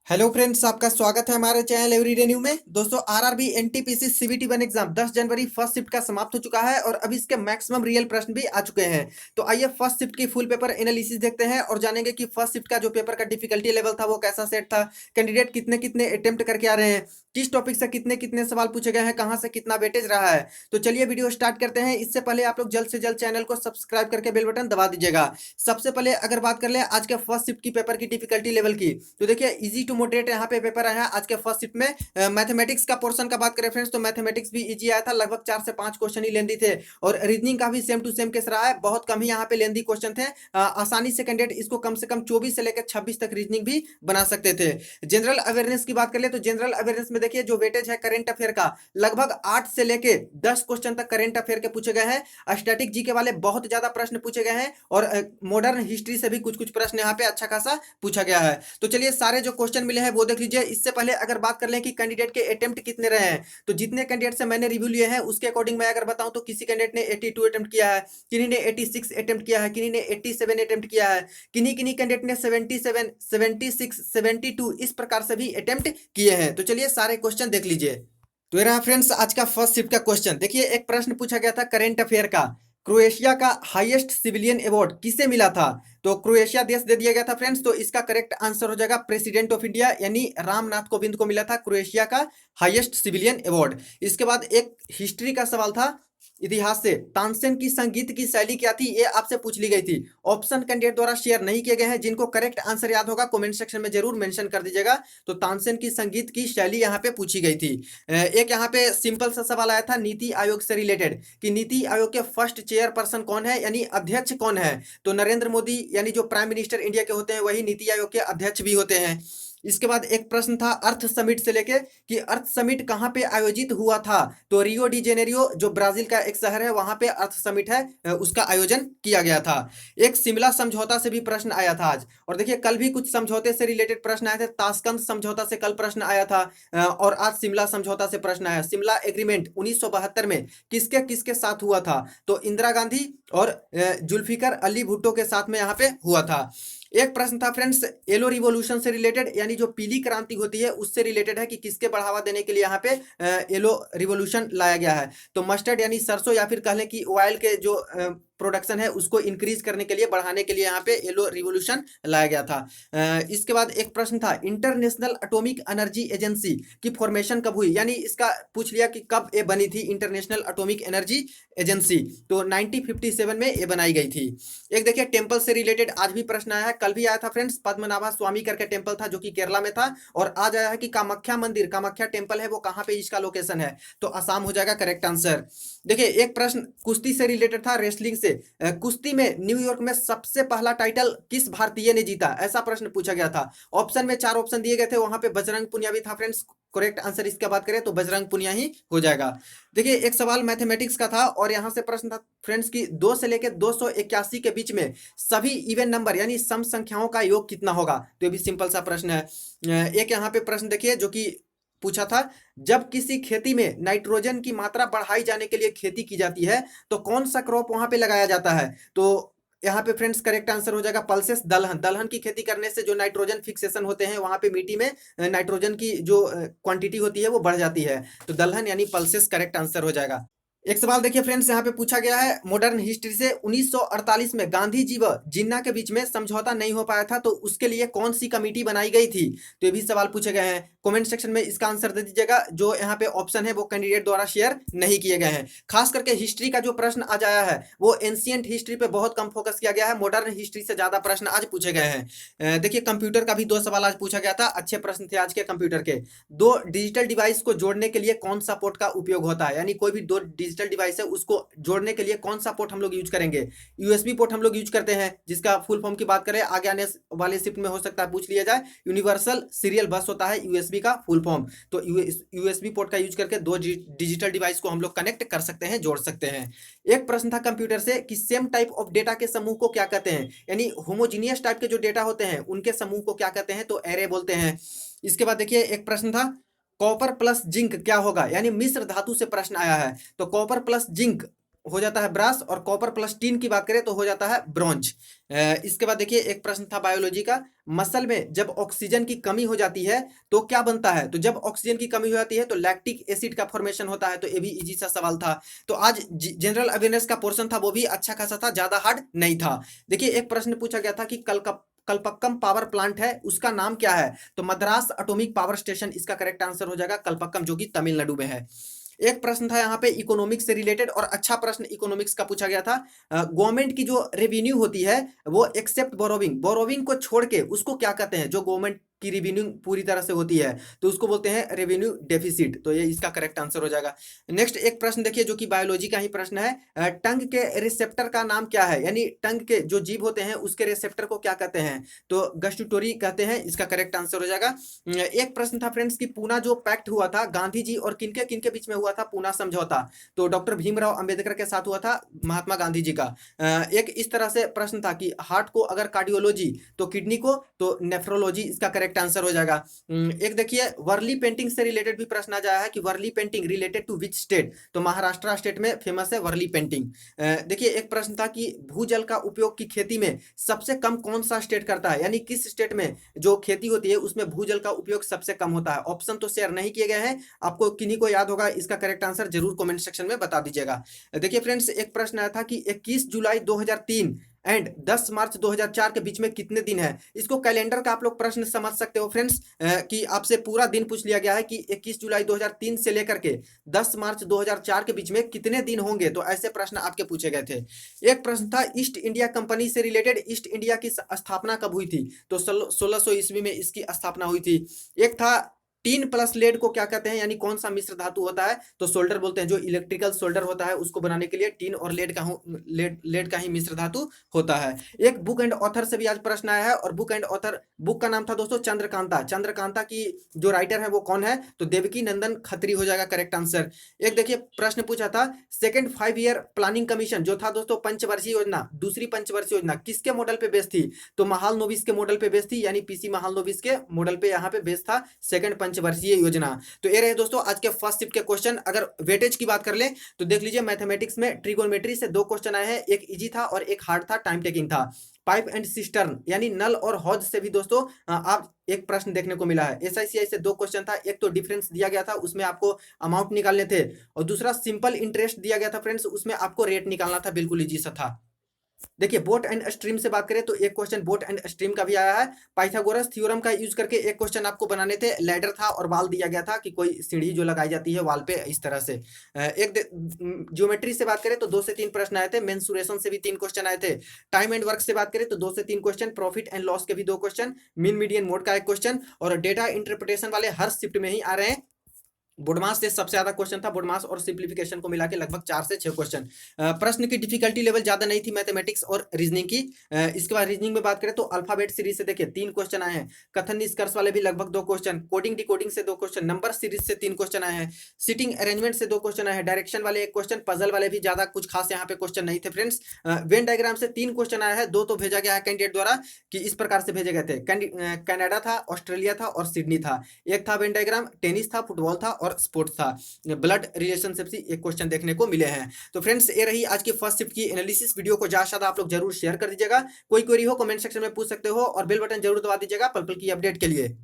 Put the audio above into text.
Hello friends, आपका स्वागत है हमारे चैनल एवरीडे न्यू में। दोस्तों, आरआरबी एनटीपीसी सीबीटी 1 एग्जाम 10 जनवरी फर्स्ट शिफ्ट का समाप्त हो चुका है और अभी इसके मैक्सिमम रियल प्रश्न भी आ चुके हैं। तो आइए फर्स्ट शिफ्ट की फुल पेपर एनालिसिस देखते हैं और जानेंगे कि फर्स्ट शिफ्ट का जो पेपर का डिफिकल्टी लेवल था वो कैसा सेट था, कैंडिडेट कितने कितने अटेम्प्ट करके आ रहे हैं, किस टॉपिक से कितने कितने सवाल पूछे गए हैं, कहाँ से कितना वेटेज रहा है। तो चलिए वीडियो स्टार्ट करते हैं। इससे पहले आप लोग जल्द से जल्द चैनल को सब्सक्राइब करके बेल बटन दबा दीजिएगा। सबसे पहले अगर बात कर ले आज के फर्स्ट शिफ्ट की पेपर की डिफिकल्टी लेवल की, तो देखिए इजी टू मॉडरेट यहाँ पे पेपर आया है आज के फर्स्ट शिफ्ट में। मैथमेटिक्स का पोर्शन का बात करें फ्रेंड्स, तो मैथमेटिक्स भी इजी आया था, लगभग 4 से 5 क्वेश्चन ही लेंदी थे और रीजनिंग का भी सेम टू सेम केस रहा है, बहुत कम ही यहाँ पे लेंदी क्वेश्चन थे। आसानी से कैंडिडेट इसको कम से कम 24 से लेकर 26 तक रीजनिंग भी बना सकते थे। जनरल अवेयरनेस की बात कर ले तो जनरल अवेयरनेस में देखिए जो वेटेज है करेंट अफेयर का, लगभग 8 से लेके 10 क्वेश्चन तक करेंट अफेयर के पूछे गए हैं। स्टैटिक जी के वाले बहुत ज्यादा प्रश्न पूछे गए हैं और मॉडर्न हिस्ट्री से भी कुछ कुछ प्रश्न यहाँ पे अच्छा खासा पूछा गया है। तो चलिए सारे जो क्वेश्चन मिले हैं वो देख लीजिए। इससे पहले अगर बात कर लें कि कैंडिडेट के अटेम्प्ट कितने रहे हैं, तो जितने कैंडिडेट से मैंने रिव्यू लिए हैं उसके अकॉर्डिंग मैं अगर बताऊं तो किसी कैंडिडेट ने 82 अटेम्प्ट किया है, किन्हीं ने 86 अटेम्प्ट किया है, किन्हीं ने 87 अटेम्प्ट किया है, किन्हीं किन्हीं कैंडिडेट ने 77, 76, 72 इस प्रकार से भी अटेम्प्ट किए हैं। तो चलिए सारे क्वेश्चन देख लीजिए। तो ये रहा फ्रेंड्स आज का फर्स्ट शिफ्ट का क्वेश्चन। देखिए एक प्रश्न पूछा गया था करेंट अफेयर का, क्रोएशिया का हाईएस्ट सिविलियन अवार्ड किसे मिला था। तो क्रोएशिया देश दे दिया गया था फ्रेंड्स, तो इसका करेक्ट आंसर हो जाएगा प्रेसिडेंट ऑफ इंडिया यानी रामनाथ कोविंद को मिला था क्रोएशिया का हाईएस्ट सिविलियन अवार्ड। इसके बाद एक हिस्ट्री का सवाल था इतिहास से, तानसेन की संगीत की शैली क्या थी, ये आपसे पूछ ली गई थी। ऑप्शन कैंडिडेट द्वारा शेयर नहीं किए गए हैं, जिनको करेक्ट आंसर याद होगा कमेंट सेक्शन में जरूर मेंशन कर दीजिएगा। तो तानसेन की संगीत की शैली यहाँ पे पूछी गई थी। एक यहाँ पे सिंपल सा सवाल आया था नीति आयोग से रिलेटेड कि नीति आयोग के फर्स्ट चेयरपर्सन कौन है यानी अध्यक्ष कौन है। तो नरेंद्र मोदी यानी जो प्राइम मिनिस्टर इंडिया के होते हैं वही नीति आयोग के अध्यक्ष भी होते हैं। इसके बाद एक प्रश्न था अर्थ समिट से लेके कि अर्थ समिट कहाँ पे आयोजित हुआ था। तो रियो डी जेनेरियो जो ब्राजील का एक शहर है वहां पे अर्थ समिट है, उसका आयोजन किया गया था। एक शिमला समझौता से भी प्रश्न आया था आज। और देखिए कल भी कुछ समझौते से रिलेटेड प्रश्न आए थे, ताशकंद समझौता से कल प्रश्न आया था और आज शिमला समझौता से प्रश्न आया। शिमला एग्रीमेंट 1972 में किसके किसके साथ हुआ था। तो इंदिरा गांधी और जुल्फिकर अली भुट्टो के साथ में यहाँ पे हुआ था। एक प्रश्न था फ्रेंड्स येलो रिवॉल्यूशन से रिलेटेड यानी जो पीली क्रांति होती है उससे रिलेटेड है कि किसके बढ़ावा देने के लिए यहाँ पे येलो रिवॉल्यूशन लाया गया है। तो मस्टर्ड यानी सरसों या फिर कह लें कि ऑयल के जो प्रोडक्शन है उसको इंक्रीज करने के लिए बढ़ाने के लिए यहाँ पे येलो रिवॉल्यूशन लाया गया था। इसके बाद एक प्रश्न था इंटरनेशनल एटॉमिक एनर्जी एजेंसी की फॉर्मेशन कब हुई, यानी इसका पूछ लिया कि कब ये बनी थी इंटरनेशनल एटॉमिक एनर्जी एजेंसी। तो 1957 में ये बनाई गई थी। एक देखिए टेम्पल से रिलेटेड आज भी प्रश्न आया है, कल भी आया था फ्रेंड्स, पद्मनाभा स्वामी करके टेम्पल था जो कि केरला में था। और आज आया है कि कामाख्या मंदिर, कामाख्या टेम्पल है वो कहाँ पे इसका लोकेशन है। तो असम हो जाएगा करेक्ट आंसर। देखिए एक प्रश्न कुश्ती से रिलेटेड था, रेसलिंग से। कुश्ती में न्यूयॉर्क में सबसे पहला टाइटल किस भारतीय ने जीता, ऐसा प्रश्न पूछा गया था। ऑप्शन में 4 ऑप्शन दिए गए थे, वहां पे बजरंग पुनिया भी था फ्रेंड्स। करेक्ट आंसर इसका बात करें तो बजरंग पुनिया ही हो जाएगा। देखिए एक सवाल मैथमेटिक्स का था और यहां से प्रश्न था फ्रेंड्स की 2 से लेकर 281 के बीच में सभी इवन नंबर यानी सम संख्याओं का योग कितना होगा। तो ये भी सिंपल सा प्रश्न है। एक यहाँ पे प्रश्न देखिए जो कि पूछा था, जब किसी खेती में नाइट्रोजन की मात्रा बढ़ाई जाने के लिए खेती की जाती है तो कौन सा क्रॉप वहां पे लगाया जाता है। तो यहाँ पे फ्रेंड्स करेक्ट आंसर हो जाएगा पल्सेस, दलहन। दलहन की खेती करने से जो नाइट्रोजन फिक्सेशन होते हैं वहां पे मिट्टी में नाइट्रोजन की जो क्वांटिटी होती है वो बढ़ जाती है। तो दलहन यानी पल्सेस करेक्ट आंसर हो जाएगा। एक सवाल देखिए फ्रेंड्स यहाँ पे पूछा गया है मॉडर्न हिस्ट्री से, 1948 में गांधी जी व जिन्ना के बीच में समझौता नहीं हो पाया था तो उसके लिए कौन सी कमेटी बनाई गई थी। तो ये भी सवाल पूछे गए हैं, कमेंट सेक्शन में इसका आंसर दे दीजिएगा। जो यहाँ पे ऑप्शन है वो कैंडिडेट द्वारा शेयर नहीं किए गए हैं। खास करके हिस्ट्री का जो प्रश्न आज आया है वो एंशिएंट हिस्ट्री पे बहुत कम फोकस किया गया है, मॉडर्न हिस्ट्री से ज्यादा प्रश्न आज पूछे गए हैं। देखिए कंप्यूटर का भी 2 सवाल आज पूछा गया था, अच्छे प्रश्न थे आज के कंप्यूटर के। 2 डिजिटल डिवाइस को जोड़ने के लिए कौन सा पोर्ट का उपयोग होता है, यानी कोई भी 2 डिजिटल डिवाइस है उसको जोड़ने के लिए कौन सा पोर्ट हम लोग यूज करेंगे। यूएसबी पोर्ट हम लोग यूज करते हैं, जिसका फुल फॉर्म की बात करें आगे आने वाले शिफ्ट में हो सकता है पूछ लिया जाए, यूनिवर्सल सीरियल बस होता है यूएसबी का फुल फॉर्म। तो यूएसबी पोर्ट का यूज करके 2 डिजिटल डिवाइस को हम लोग कनेक्ट कर सकते हैं, जोड़ सकते हैं। एक प्रश्न था कंप्यूटर से कि सेम टाइप ऑफ डेटा के समूह को क्या कहते हैं, यानी होमोजीनियस टाइप के जो डेटा होते हैं उनके समूह को क्या कहते हैं। तो एरे बोलते हैं। इसके बाद देखिए एक प्रश्न था कॉपर प्लस जिंक क्या होगा, यानी मिश्र धातु से प्रश्न आया है। तो कॉपर प्लस जिंक हो जाता है ब्रास, और कॉपर प्लस टीन की बात करें तो हो जाता है ब्रॉन्ज। इसके बाद देखिए एक प्रश्न था बायोलॉजी का, मसल में जब ऑक्सीजन की कमी हो जाती है तो क्या बनता है? तो जब ऑक्सीजन की कमी हो जाती है तो लैक्टिक एसिड का फॉर्मेशन होता है। तो ये भी इजी सा सवाल था। तो आज जनरल अवेयरनेस का पोर्शन था, वो भी अच्छा खासा था, ज्यादा हार्ड नहीं था। देखिए एक प्रश्न पूछा गया था कि कलपक्कम पावर प्लांट है, उसका नाम क्या है? तो मद्रास एटॉमिक पावर स्टेशन इसका करेक्ट आंसर हो जाएगा, कलपक्कम, जो कि तमिलनाडु में है। एक प्रश्न था यहाँ पे इकोनॉमिक्स से रिलेटेड, और अच्छा प्रश्न इकोनॉमिक्स का पूछा गया था। गवर्नमेंट की जो रेवेन्यू होती है वो एक्सेप्ट बोरोविंग, बोरोविंग को छोड़ के उसको क्या कहते हैं? जो गवर्नमेंट की रेवेन्यू पूरी तरह से होती है तो उसको बोलते हैं रेवेन्यू डेफिसिट। तो ये इसका करेक्ट आंसर हो जाएगा। नेक्स्ट एक प्रश्न देखिए जो कि बायोलॉजी का ही प्रश्न है, टंग के रिसेप्टर का नाम क्या है? यानी टंग के जो जीभ होते हैं उसके रिसेप्टर को क्या कहते हैं? तो गस्टूटोरी कहते हैं, इसका करेक्ट आंसर हो जाएगा। एक प्रश्न था फ्रेंड्स कि पूना जो पैक्ट हुआ था गांधी जी और किनके किनके बीच में हुआ था पूना समझौता? तो डॉक्टर भीमराव अंबेडकर के साथ हुआ था, महात्मा गांधी जी का। एक इस तरह से प्रश्न था कि हार्ट को अगर कार्डियोलॉजी तो किडनी को तो नेफ्रोलॉजी, इसका करेक्ट आंसर हो जाएगा। एक देखिए वर्ली पेंटिंग से रिलेटेड भी प्रश्न आ जाया है कि Warli painting related to which state? तो महाराष्ट्र स्टेट में फेमस है वर्ली पेंटिंग। देखिए एक प्रश्न था कि भूजल का उपयोग की खेती में सबसे कम कौन सा स्टेट करता है? यानी किस स्टेट में जो खेती होती है उसमें भूजल का उपयोग सबसे कम होता है? ऑप्शन तो शेयर नहीं किए गए हैं, आपको किन्हीं को याद होगा इसका करेक्ट आंसर जरूर कमेंट सेक्शन में बता दीजिएगा। देखिए फ्रेंड्स एक प्रश्न आया था कि 21 जुलाई 2003 एंड 10 मार्च 2004 के बीच में कितने दिन है? इसको कैलेंडर का आप लोग प्रश्न समझ सकते हो फ्रेंड्स, कि आपसे पूरा दिन पूछ लिया गया है कि 21 जुलाई 2003 से लेकर के 10 मार्च 2004 के बीच में कितने दिन होंगे, तो ऐसे प्रश्न आपके पूछे गए थे। एक प्रश्न था ईस्ट इंडिया कंपनी से रिलेटेड, ईस्ट इंडिया की स्थापना कब हुई थी? तो 1600 ईस्वी में इसकी स्थापना हुई थी। एक था टीन प्लस लेड को क्या कहते हैं, यानी कौन सा मिश्र धातु होता है? तो सोल्डर बोलते हैं, जो इलेक्ट्रिकल सोल्डर होता है उसको बनाने के लिए टीन और लेड का ही मिश्र धातु होता है। एक बुक एंड ऑथर से भी आज प्रश्न आया है, और बुक एंड ऑथर, बुक का नाम था दोस्तों चंद्रकांता। चंद्रकांता की जो राइटर है वो कौन है? तो देवकी नंदन खत्री हो जाएगा करेक्ट आंसर। एक देखिए प्रश्न पूछा था सेकंड 5 ईयर प्लानिंग कमीशन जो था दोस्तों पंचवर्षीय योजना, दूसरी पंचवर्षीय योजना किसके मॉडल पे बेस्ड थी? तो महालनोबिस के मॉडल पे बेस्ड थी, यानी पीसी महालनोबिस के मॉडल पे यहाँ पे बेस्ड था सेकंड पंचवर्षीय योजना। तो ये रहे दोस्तों आज के फर्स्ट शिफ्ट के क्वेश्चन। अगर वेटेज की बात कर ले तो देख लीजिए मैथमेटिक्स में ट्रिगोनोमेट्री से 2 क्वेश्चन आए हैं, एक इजी था और एक हार्ड था, टाइम टेकिंग था। पाइप एंड सिस्टर्न यानी नल और हौज से भी दोस्तों आप एक प्रश्न देखने को मिला है। एसआईसीआई से 2 क्वेश्चन था, एक तो डिफरेंस दिया गया था उसमें आपको अमाउंट निकालने थे, और दूसरा सिंपल इंटरेस्ट दिया गया था फ्रेंड्स, उसमें आपको रेट निकालना था, बिल्कुल इजी सा था। देखिए बोट एंड स्ट्रीम से बात करें तो एक क्वेश्चन बोट एंड स्ट्रीम का भी आया है। पाइथागोरस थ्योरम का यूज करके एक क्वेश्चन आपको बनाने थे, लैडर था और वाल दिया गया था कि कोई सीढ़ी जो लगाई जाती है वाल पे इस तरह से। एक ज्योमेट्री से बात करें तो 2 से 3 प्रश्न आए थे, मेंसुरेशन से भी 3 क्वेश्चन आए थे। टाइम एंड वर्क से बात करें तो 2 से 3 क्वेश्चन, प्रॉफिट एंड लॉस के भी 2 क्वेश्चन, मीन मीडियन मोड का एक क्वेश्चन, और डेटा इंटरप्रिटेशन वाले हर शिफ्ट में ही आ रहे हैं। बोडमास से सबसे ज्यादा क्वेश्चन था, बोडमास और सिंप्लीफिकेशन को मिला के लगभग 4 से 6 क्वेश्चन। प्रश्न की डिफिकल्टी लेवल ज्यादा नहीं थी मैथमेटिक्स और रीजनिंग की। इसके बाद रीजनिंग में बात करें तो अल्फाबेट सीरीज से देखिए 3 क्वेश्चन आए हैं, कथन निष्कर्ष वाले भी लगभग 2 क्वेश्चन, कोडिंग डिकोडिंग से 2 क्वेश्चन, नंबर सीरीज से 3 क्वेश्चन आए हैं, सीटिंग अरेंजमेंट से 2 क्वेश्चन आए हैं, डायरेक्शन वाले 1 क्वेश्चन, पजल वाले भी ज्यादा कुछ खास यहाँ पे क्वेश्चन नहीं थे फ्रेंड्स। वेन डायग्राम से 3 क्वेश्चन आया है, 2 तो भेजा गया है कैंडिडेट द्वारा कि इस प्रकार से भेजे गए थे, कनाडा था, ऑस्ट्रेलिया था और सिडनी था। एक था वेन डायग्राम, टेनिस था, फुटबॉल था और स्पोर्ट्स था। ब्लड रिलेशनशिप से एक क्वेश्चन देखने को मिले हैं। तो फ्रेंड्स ये रही आज की फर्स्ट शिफ्ट की एनालिसिस। वीडियो को ज्यादा ज्यादा आप लोग जरूर शेयर कर दीजिएगा, कोई क्वेरी हो कमेंट सेक्शन में पूछ सकते हो, और बेल बटन जरूर दबा दीजिएगा पल पल की अपडेट के लिए।